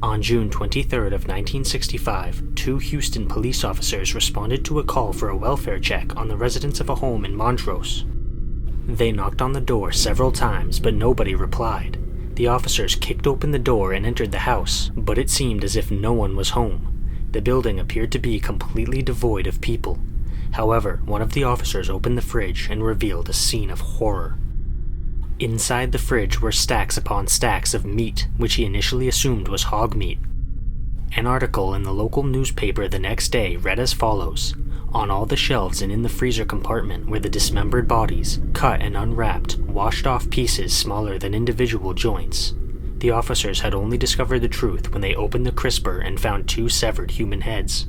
On June 23rd of 1965, 2 Houston police officers responded to a call for a welfare check on the residents of a home in Montrose. They knocked on the door several times, but nobody replied. The officers kicked open the door and entered the house, but it seemed as if no one was home. The building appeared to be completely devoid of people. However, one of the officers opened the fridge and revealed a scene of horror. Inside the fridge were stacks upon stacks of meat, which he initially assumed was hog meat. An article in the local newspaper the next day read as follows: "On all the shelves and in the freezer compartment were the dismembered bodies, cut and unwrapped, washed off pieces smaller than individual joints." The officers had only discovered the truth when they opened the crisper and found 2 severed human heads.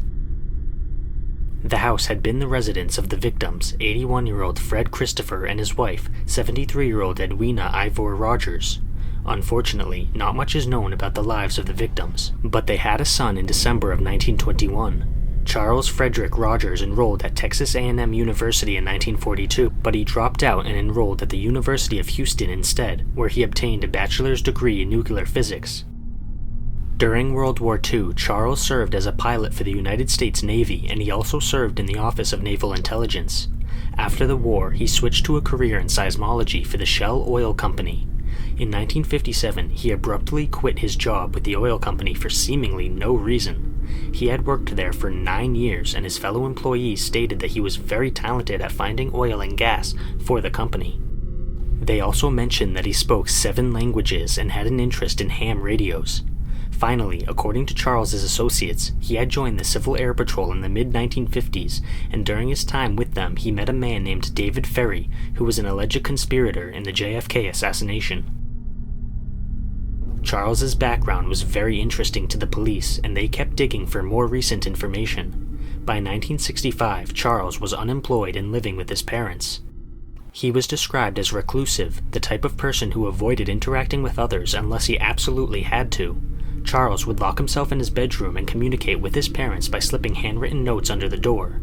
The house had been the residence of the victims, 81-year-old Fred Christopher and his wife, 73-year-old Edwina Ivor Rogers. Unfortunately, not much is known about the lives of the victims, but they had a son in December of 1921. Charles Frederick Rogers enrolled at Texas A&M University in 1942, but he dropped out and enrolled at the University of Houston instead, where he obtained a bachelor's degree in nuclear physics. During World War II, Charles served as a pilot for the United States Navy, and he also served in the Office of Naval Intelligence. After the war, he switched to a career in seismology for the Shell Oil Company. In 1957, he abruptly quit his job with the oil company for seemingly no reason. He had worked there for 9 years, and his fellow employees stated that he was very talented at finding oil and gas for the company. They also mentioned that he spoke 7 languages and had an interest in ham radios. Finally, according to Charles's associates, he had joined the Civil Air Patrol in the mid-1950s, and during his time with them he met a man named David Ferry, who was an alleged conspirator in the JFK assassination. Charles's background was very interesting to the police, and they kept digging for more recent information. By 1965, Charles was unemployed and living with his parents. He was described as reclusive, the type of person who avoided interacting with others unless he absolutely had to. Charles would lock himself in his bedroom and communicate with his parents by slipping handwritten notes under the door.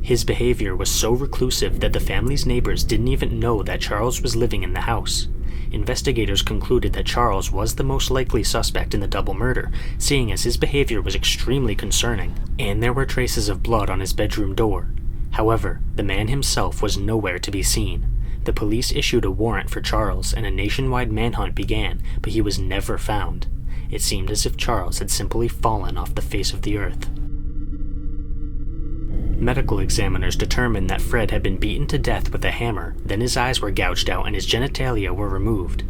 His behavior was so reclusive that the family's neighbors didn't even know that Charles was living in the house. Investigators concluded that Charles was the most likely suspect in the double murder, seeing as his behavior was extremely concerning, and there were traces of blood on his bedroom door. However, the man himself was nowhere to be seen. The police issued a warrant for Charles, and a nationwide manhunt began, but he was never found. It seemed as if Charles had simply fallen off the face of the earth. Medical examiners determined that Fred had been beaten to death with a hammer, then his eyes were gouged out and his genitalia were removed.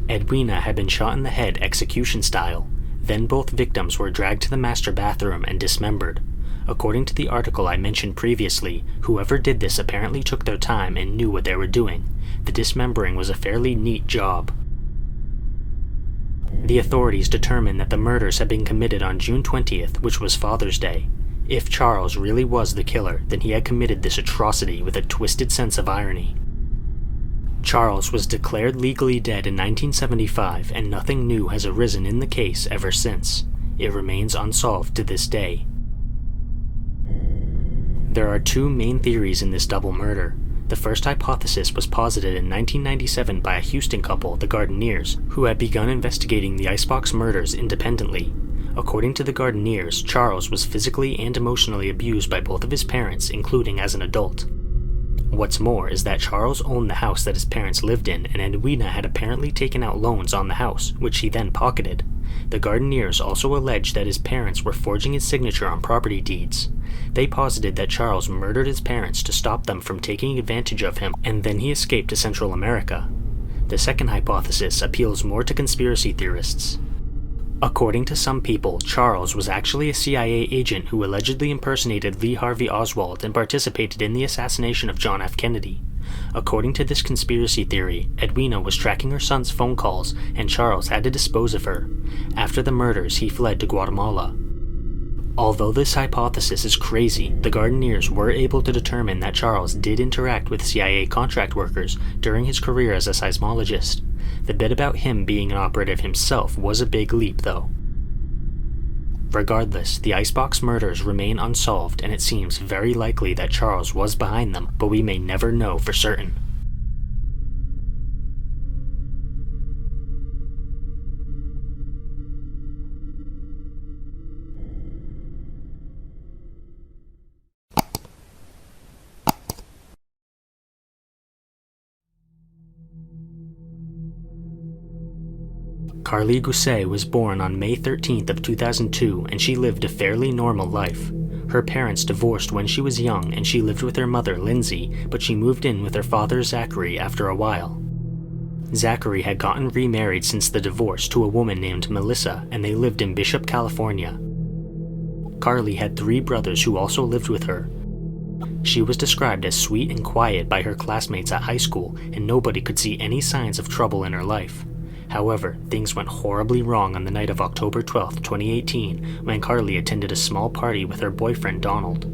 Edwina had been shot in the head execution style. Then both victims were dragged to the master bathroom and dismembered. According to the article I mentioned previously, whoever did this apparently took their time and knew what they were doing. The dismembering was a fairly neat job. The authorities determined that the murders had been committed on June 20th, which was Father's Day. If Charles really was the killer, then he had committed this atrocity with a twisted sense of irony. Charles was declared legally dead in 1975, and nothing new has arisen in the case ever since. It remains unsolved to this day. There are 2 main theories in this double murder. The first hypothesis was posited in 1997 by a Houston couple, the Gardeniers, who had begun investigating the Icebox Murders independently. According to the Gardeniers, Charles was physically and emotionally abused by both of his parents, including as an adult. What's more is that Charles owned the house that his parents lived in, and Edwina had apparently taken out loans on the house, which he then pocketed. The Gardeniers also alleged that his parents were forging his signature on property deeds. They posited that Charles murdered his parents to stop them from taking advantage of him, and then he escaped to Central America. The second hypothesis appeals more to conspiracy theorists. According to some people, Charles was actually a CIA agent who allegedly impersonated Lee Harvey Oswald and participated in the assassination of John F. Kennedy. According to this conspiracy theory, Edwina was tracking her son's phone calls, and Charles had to dispose of her. After the murders, he fled to Guatemala. Although this hypothesis is crazy, the Gardeniers were able to determine that Charles did interact with CIA contract workers during his career as a seismologist. The bit about him being an operative himself was a big leap, though. Regardless, the Icebox Murders remain unsolved, and it seems very likely that Charles was behind them, but we may never know for certain. Karlie Guse was born on May 13th of 2002, and she lived a fairly normal life. Her parents divorced when she was young, and she lived with her mother, Lindsay, but she moved in with her father, Zachary, after a while. Zachary had gotten remarried since the divorce to a woman named Melissa, and they lived in Bishop, California. Karlie had 3 brothers who also lived with her. She was described as sweet and quiet by her classmates at high school, and nobody could see any signs of trouble in her life. However, things went horribly wrong on the night of October 12, 2018, when Karlie attended a small party with her boyfriend Donald.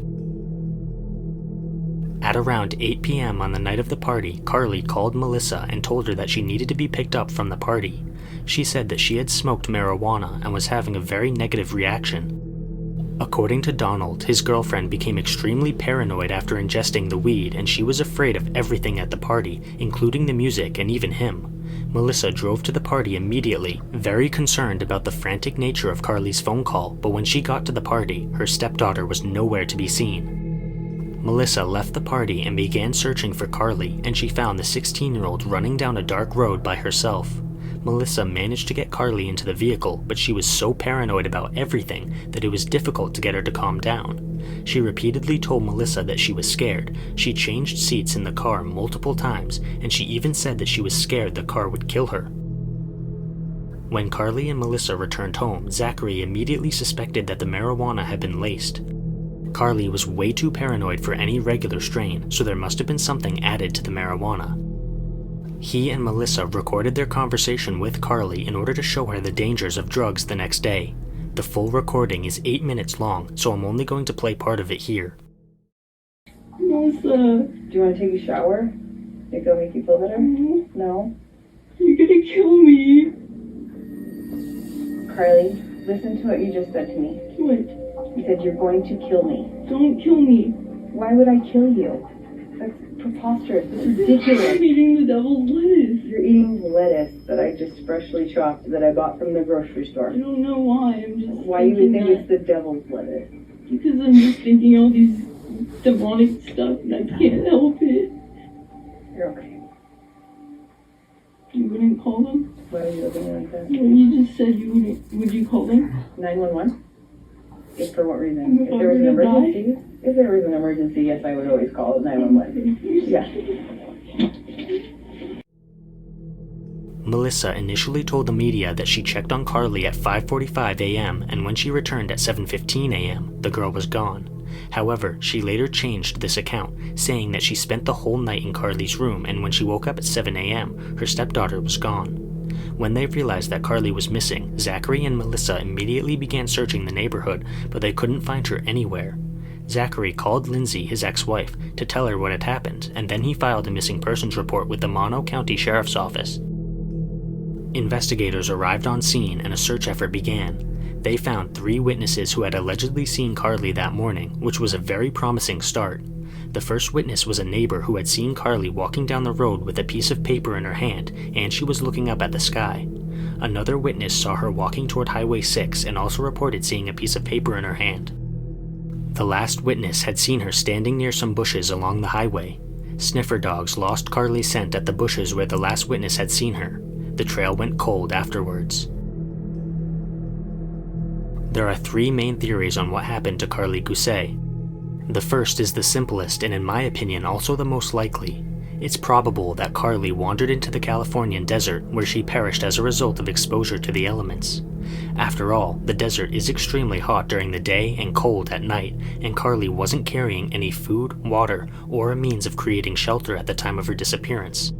At around 8 p.m. on the night of the party, Karlie called Melissa and told her that she needed to be picked up from the party. She said that she had smoked marijuana and was having a very negative reaction. According to Donald, his girlfriend became extremely paranoid after ingesting the weed, and she was afraid of everything at the party, including the music and even him. Melissa drove to the party immediately, very concerned about the frantic nature of Karlie's phone call, but when she got to the party, her stepdaughter was nowhere to be seen. Melissa left the party and began searching for Karlie, and she found the 16-year-old running down a dark road by herself. Melissa managed to get Karlie into the vehicle, but she was so paranoid about everything that it was difficult to get her to calm down. She repeatedly told Melissa that she was scared. She changed seats in the car multiple times, and she even said that she was scared the car would kill her. When Karlie and Melissa returned home, Zachary immediately suspected that the marijuana had been laced. Karlie was way too paranoid for any regular strain, so there must have been something added to the marijuana. He and Melissa recorded their conversation with Karlie in order to show her the dangers of drugs the next day. The full recording is 8 minutes long, so I'm only going to play part of it here. Melissa, do you want to take a shower? Think it'll make you feel better? Mm-hmm. No? You're gonna kill me. Karlie, listen to what you just said to me. What? You said you're going to kill me. Don't kill me. Why would I kill you? That's preposterous. It's ridiculous. I'm eating the devil's lettuce. You're eating lettuce that I just freshly chopped that I bought from the grocery store. I don't know why. I'm just why you would think it's the devil's lettuce? Because I'm just thinking all these demonic stuff and I can't help it. You're okay. You wouldn't call them? Why are you looking at me like that? Well, you just said you wouldn't. Would you call them? 911? If for what reason? If there was an emergency? If there was an emergency, yes, I would always call 911. Yeah. Melissa initially told the media that she checked on Karlie at 5:45 a.m. and when she returned at 7:15 a.m., the girl was gone. However, she later changed this account, saying that she spent the whole night in Karlie's room and when she woke up at 7 a.m., her stepdaughter was gone. When they realized that Karlie was missing, Zachary and Melissa immediately began searching the neighborhood, but they couldn't find her anywhere. Zachary called Lindsay, his ex-wife, to tell her what had happened, and then he filed a missing persons report with the Mono County Sheriff's Office. Investigators arrived on scene and a search effort began. They found 3 witnesses who had allegedly seen Karlie that morning, which was a very promising start. The first witness was a neighbor who had seen Karlie walking down the road with a piece of paper in her hand, and she was looking up at the sky. Another witness saw her walking toward Highway 6 and also reported seeing a piece of paper in her hand. The last witness had seen her standing near some bushes along the highway. Sniffer dogs lost Karlie's scent at the bushes where the last witness had seen her. The trail went cold afterwards. There are 3 main theories on what happened to Karlie Guse. The first is the simplest and in my opinion also the most likely. It's probable that Karlie wandered into the Californian desert where she perished as a result of exposure to the elements. After all, the desert is extremely hot during the day and cold at night, and Karlie wasn't carrying any food, water, or a means of creating shelter at the time of her disappearance.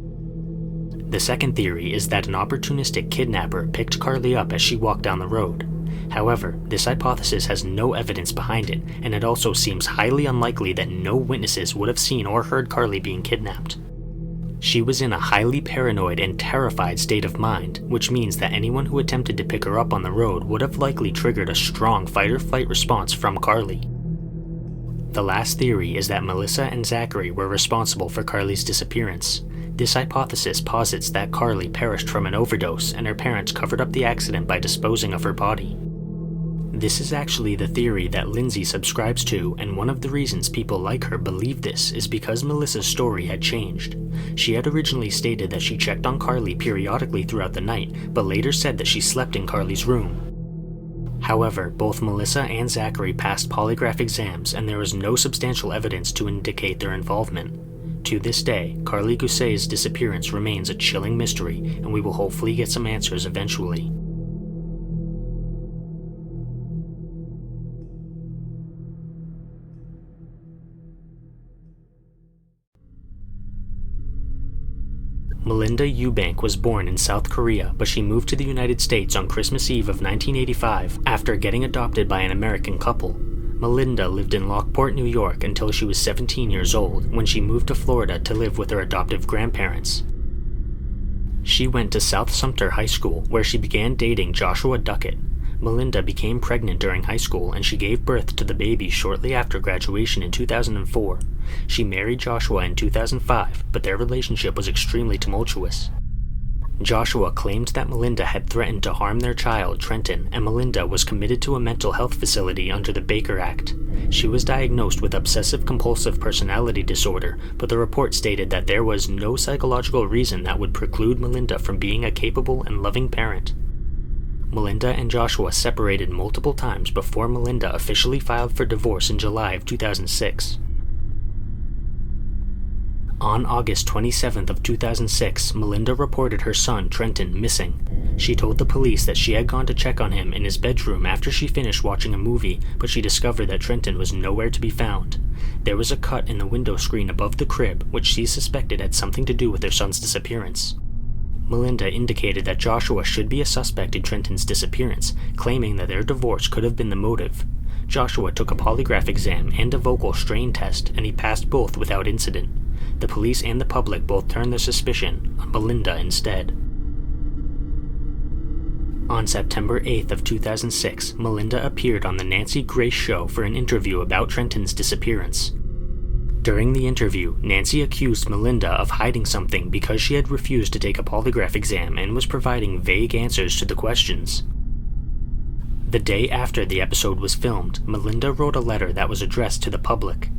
The second theory is that an opportunistic kidnapper picked Karlie up as she walked down the road. However, this hypothesis has no evidence behind it, and it also seems highly unlikely that no witnesses would have seen or heard Karlie being kidnapped. She was in a highly paranoid and terrified state of mind, which means that anyone who attempted to pick her up on the road would have likely triggered a strong fight-or-flight response from Karlie. The last theory is that Melissa and Zachary were responsible for Karlie's disappearance. This hypothesis posits that Karlie perished from an overdose and her parents covered up the accident by disposing of her body. This is actually the theory that Lindsay subscribes to, and one of the reasons people like her believe this is because Melissa's story had changed. She had originally stated that she checked on Karlie periodically throughout the night, but later said that she slept in Karlie's room. However, both Melissa and Zachary passed polygraph exams, and there was no substantial evidence to indicate their involvement. To this day, Karlie Guse's disappearance remains a chilling mystery, and we will hopefully get some answers eventually. Melinda Eubank was born in South Korea, but she moved to the United States on Christmas Eve of 1985 after getting adopted by an American couple. Melinda lived in Lockport, New York until she was 17 years old, when she moved to Florida to live with her adoptive grandparents. She went to South Sumter High School, where she began dating Joshua Duckett. Melinda became pregnant during high school, and she gave birth to the baby shortly after graduation in 2004. She married Joshua in 2005, but their relationship was extremely tumultuous. Joshua claimed that Melinda had threatened to harm their child, Trenton, and Melinda was committed to a mental health facility under the Baker Act. She was diagnosed with obsessive-compulsive personality disorder, but the report stated that there was no psychological reason that would preclude Melinda from being a capable and loving parent. Melinda and Joshua separated multiple times before Melinda officially filed for divorce in July of 2006. On August 27th of 2006, Melinda reported her son, Trenton, missing. She told the police that she had gone to check on him in his bedroom after she finished watching a movie, but she discovered that Trenton was nowhere to be found. There was a cut in the window screen above the crib, which she suspected had something to do with her son's disappearance. Melinda indicated that Joshua should be a suspect in Trenton's disappearance, claiming that their divorce could have been the motive. Joshua took a polygraph exam and a vocal strain test, and he passed both without incident. The police and the public both turned their suspicion on Melinda instead. On September 8th of 2006, Melinda appeared on the Nancy Grace Show for an interview about Trenton's disappearance. During the interview, Nancy accused Melinda of hiding something because she had refused to take a polygraph exam and was providing vague answers to the questions. The day after the episode was filmed, Melinda wrote a letter that was addressed to the public.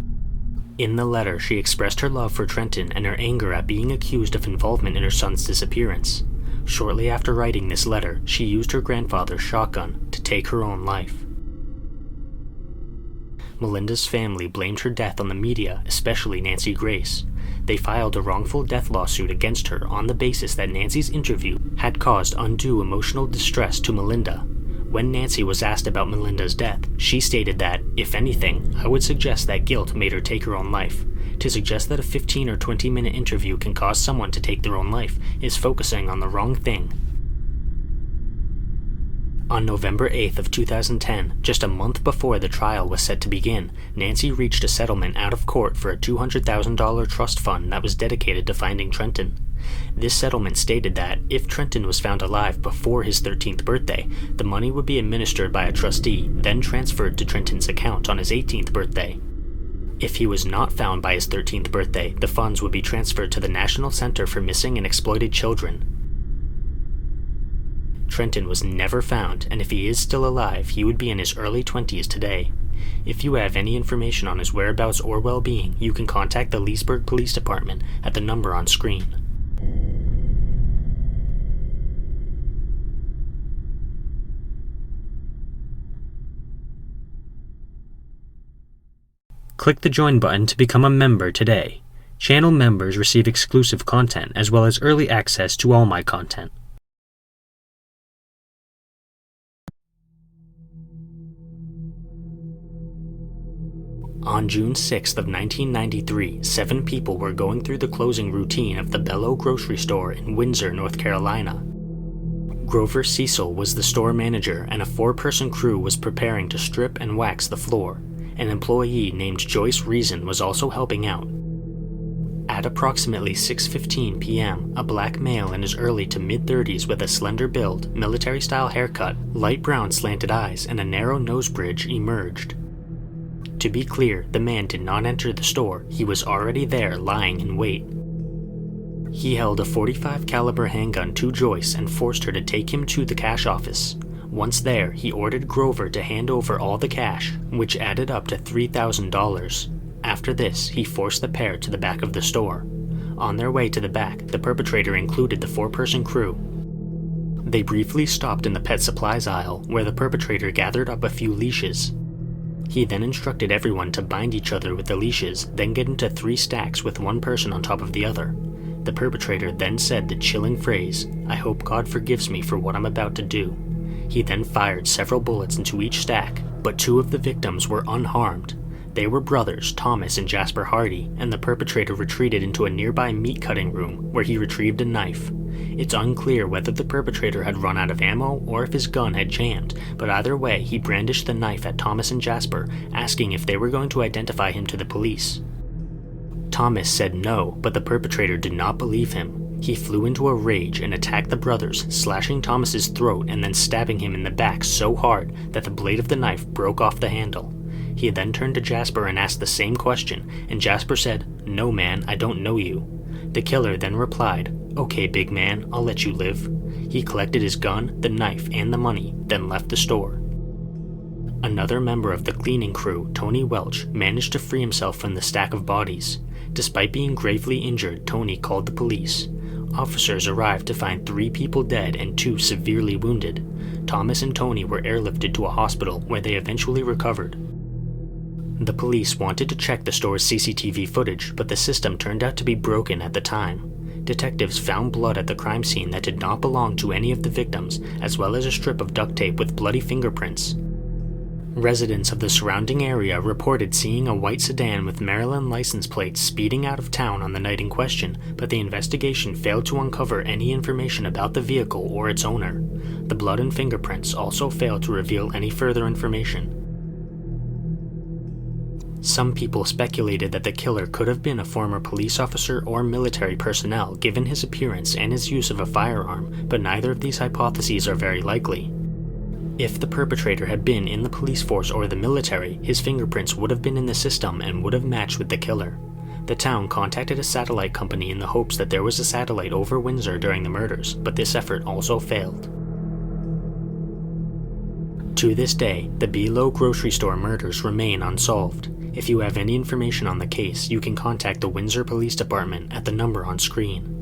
In the letter, she expressed her love for Trenton and her anger at being accused of involvement in her son's disappearance. Shortly after writing this letter, she used her grandfather's shotgun to take her own life. Melinda's family blamed her death on the media, especially Nancy Grace. They filed a wrongful death lawsuit against her on the basis that Nancy's interview had caused undue emotional distress to Melinda. When Nancy was asked about Melinda's death, she stated that, if anything, I would suggest that guilt made her take her own life. To suggest that a 15 or 20-minute interview can cause someone to take their own life is focusing on the wrong thing. On November 8th of 2010, just a month before the trial was set to begin, Nancy reached a settlement out of court for a $200,000 trust fund that was dedicated to finding Trenton. This settlement stated that, if Trenton was found alive before his 13th birthday, the money would be administered by a trustee, then transferred to Trenton's account on his 18th birthday. If he was not found by his 13th birthday, the funds would be transferred to the National Center for Missing and Exploited Children. Trenton was never found, and if he is still alive, he would be in his early 20s today. If you have any information on his whereabouts or well-being, you can contact the Leesburg Police Department at the number on screen. Click the Join button to become a member today. Channel members receive exclusive content as well as early access to all my content. On June 6th of 1993, 7 people were going through the closing routine of the Bello grocery store in Windsor, North Carolina. Grover Cecil was the store manager, and a 4-person crew was preparing to strip and wax the floor. An employee named Joyce Reason was also helping out. At approximately 6:15 p.m., a black male in his early to mid-30s with a slender build, military-style haircut, light brown slanted eyes, and a narrow nose bridge emerged. To be clear, the man did not enter the store. He was already there, lying in wait. He held a .45 caliber handgun to Joyce and forced her to take him to the cash office. Once there, he ordered Grover to hand over all the cash, which added up to $3,000. After this, he forced the pair to the back of the store. On their way to the back, the perpetrator included the 4-person crew. They briefly stopped in the pet supplies aisle, where the perpetrator gathered up a few leashes. He then instructed everyone to bind each other with the leashes, then get into 3 stacks with one person on top of the other. The perpetrator then said the chilling phrase, "I hope God forgives me for what I'm about to do." He then fired several bullets into each stack, but 2 of the victims were unharmed. They were brothers Thomas and Jasper Hardy, and the perpetrator retreated into a nearby meat-cutting room where he retrieved a knife. It's unclear whether the perpetrator had run out of ammo or if his gun had jammed, but either way he brandished the knife at Thomas and Jasper, asking if they were going to identify him to the police. Thomas said no, but the perpetrator did not believe him. He flew into a rage and attacked the brothers, slashing Thomas's throat and then stabbing him in the back so hard that the blade of the knife broke off the handle. He then turned to Jasper and asked the same question, and Jasper said, "No man, I don't know you." The killer then replied, "Okay, big man, I'll let you live." He collected his gun, the knife, and the money, then left the store. Another member of the cleaning crew, Tony Welch, managed to free himself from the stack of bodies. Despite being gravely injured, Tony called the police. Officers arrived to find 3 people dead and 2 severely wounded. Thomas and Tony were airlifted to a hospital where they eventually recovered. The police wanted to check the store's CCTV footage, but the system turned out to be broken at the time. Detectives found blood at the crime scene that did not belong to any of the victims, as well as a strip of duct tape with bloody fingerprints. Residents of the surrounding area reported seeing a white sedan with Maryland license plates speeding out of town on the night in question, but the investigation failed to uncover any information about the vehicle or its owner. The blood and fingerprints also failed to reveal any further information. Some people speculated that the killer could have been a former police officer or military personnel given his appearance and his use of a firearm, but neither of these hypotheses are very likely. If the perpetrator had been in the police force or the military, his fingerprints would have been in the system and would have matched with the killer. The town contacted a satellite company in the hopes that there was a satellite over Windsor during the murders, but this effort also failed. To this day, the Below grocery store murders remain unsolved. If you have any information on the case, you can contact the Windsor Police Department at the number on screen.